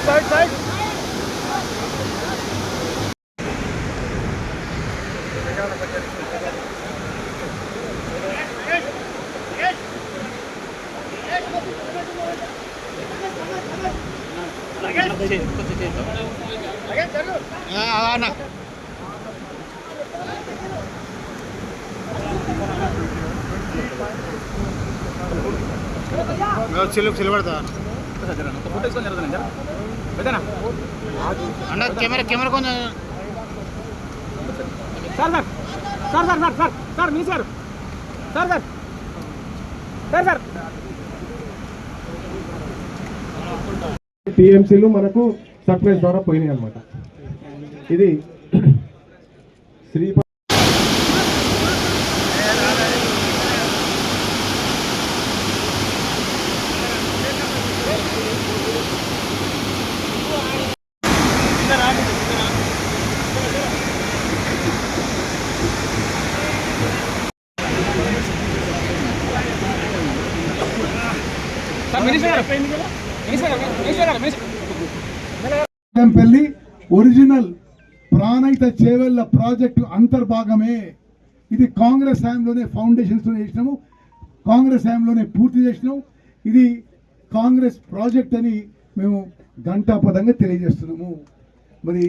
Side. చిల్లబడతా అన్న camera కొంచెం sir మీ sir టీఎంసీలు మనకు సర్ప్రైజ్ ద్వారా పోయినాయి అన్నమాట. ఇది శ్రీ పెళ్లి ఒరిజినల్ ప్రాణహిత చేవెళ్ల ప్రాజెక్టు అంతర్భాగమే. ఇది కాంగ్రెస్ హయాంలోనే ఫౌండేషన్స్ చేసినాము, కాంగ్రెస్ హయాంలోనే పూర్తి చేసినాము. ఇది కాంగ్రెస్ ప్రాజెక్ట్ అని మేము ఘంటాపదంగా తెలియజేస్తున్నాము. మరి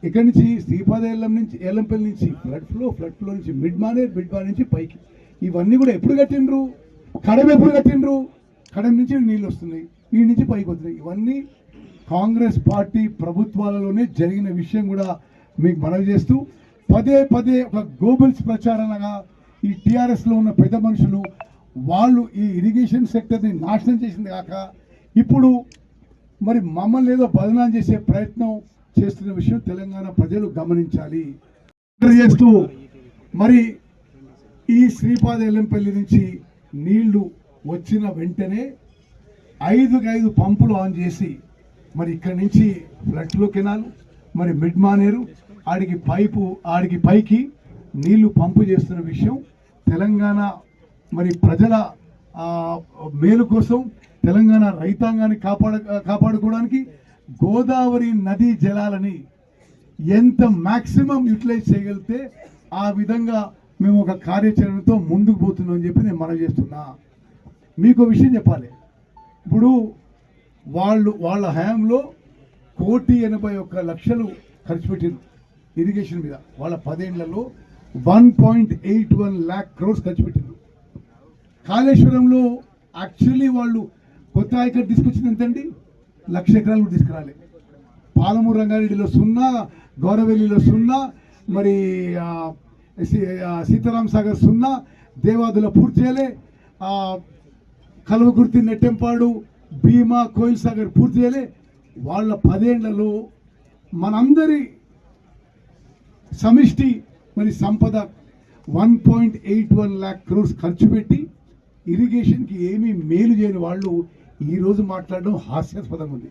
ఇక్కడి నుంచి శ్రీపాదెల్లం నుంచి ఎల్లంపల్లి నుంచి ఫ్లడ్ ఫ్లో నుంచి మిడ్ మానేర్ నుంచి పైకి ఇవన్నీ కూడా ఎప్పుడు కట్టిండ్రు? కడమ ఎప్పుడు కట్టిండ్రు? కడమ నుంచి నీళ్ళు వస్తున్నాయి, ఈ నుంచి పైకి వస్తున్నాయి. ఇవన్నీ కాంగ్రెస్ పార్టీ ప్రభుత్వాలలోనే జరిగిన విషయం కూడా మీకు మనవి చేస్తూ పదే ఒక గ్లోబల్స్ ప్రచారణగా ఈ టీఆర్ఎస్లో ఉన్న పెద్ద మనుషులు వాళ్ళు ఈ ఇరిగేషన్ సెక్టర్ని నాశనం చేసింది కాక ఇప్పుడు మరి మమ్మల్ని ఏదో బదనాం చేసే ప్రయత్నం చేస్తున్న విషయం తెలంగాణ ప్రజలు గమనించాలి. చేస్తూ మరి ఈ శ్రీపాద ఎల్లంపల్లి నుంచి నీళ్లు వచ్చిన వెంటనే 5 పంపులు ఆన్ చేసి మరి ఇక్కడి నుంచి ఫ్లడ్ కెనాల్ మరి మిడ్ మానేరు ఆడికి పైకి నీళ్లు పంపు చేస్తున్న విషయం తెలంగాణ మరి ప్రజల మేలు కోసం తెలంగాణ రైతాంగాన్ని కాపాడుకోవడానికి గోదావరి నదీ జలాలని ఎంత మ్యాక్సిమం యూటిలైజ్ చేయగలిగితే ఆ విధంగా మేము ఒక కార్యాచరణతో ముందుకు పోతున్నాం అని చెప్పి నేను మనవి చేస్తున్నా. మీకు విషయం చెప్పాలి. ఇప్పుడు వాళ్ళ హయాంలో 1,81,00,000 ఖర్చు పెట్టారు ఇరిగేషన్ మీద. వాళ్ళ 10 ఏళ్లలో 1.81 lakh crores ఖర్చు పెట్టారు. కాళేశ్వరంలో యాక్చువల్లీ వాళ్ళు కొత్త ఆయకట్టు తీసుకొచ్చింది ఎంతండి? 1,00,000 ఎకరాలు కూడా తీసుకురాలి. పాలమూరు రంగారెడ్డిలో 0, గౌరవెల్లిలో 0, మరి సీతారాం సాగర్ 0, దేవాదుల పూర్తి చేయలే, కల్వకుర్తి నెట్టెంపాడు భీమా కోయిల్ సాగర్ పూర్తి చేయలే. వాళ్ళ 10 ఏళ్లలో మనందరి సమిష్టి మరి సంపద 1.81 lakh crores ఖర్చు పెట్టి ఇరిగేషన్కి ఏమీ మేలు చేయని వాళ్ళు ఈరోజు మాట్లాడడం హాస్యాస్పదంగా ఉంది.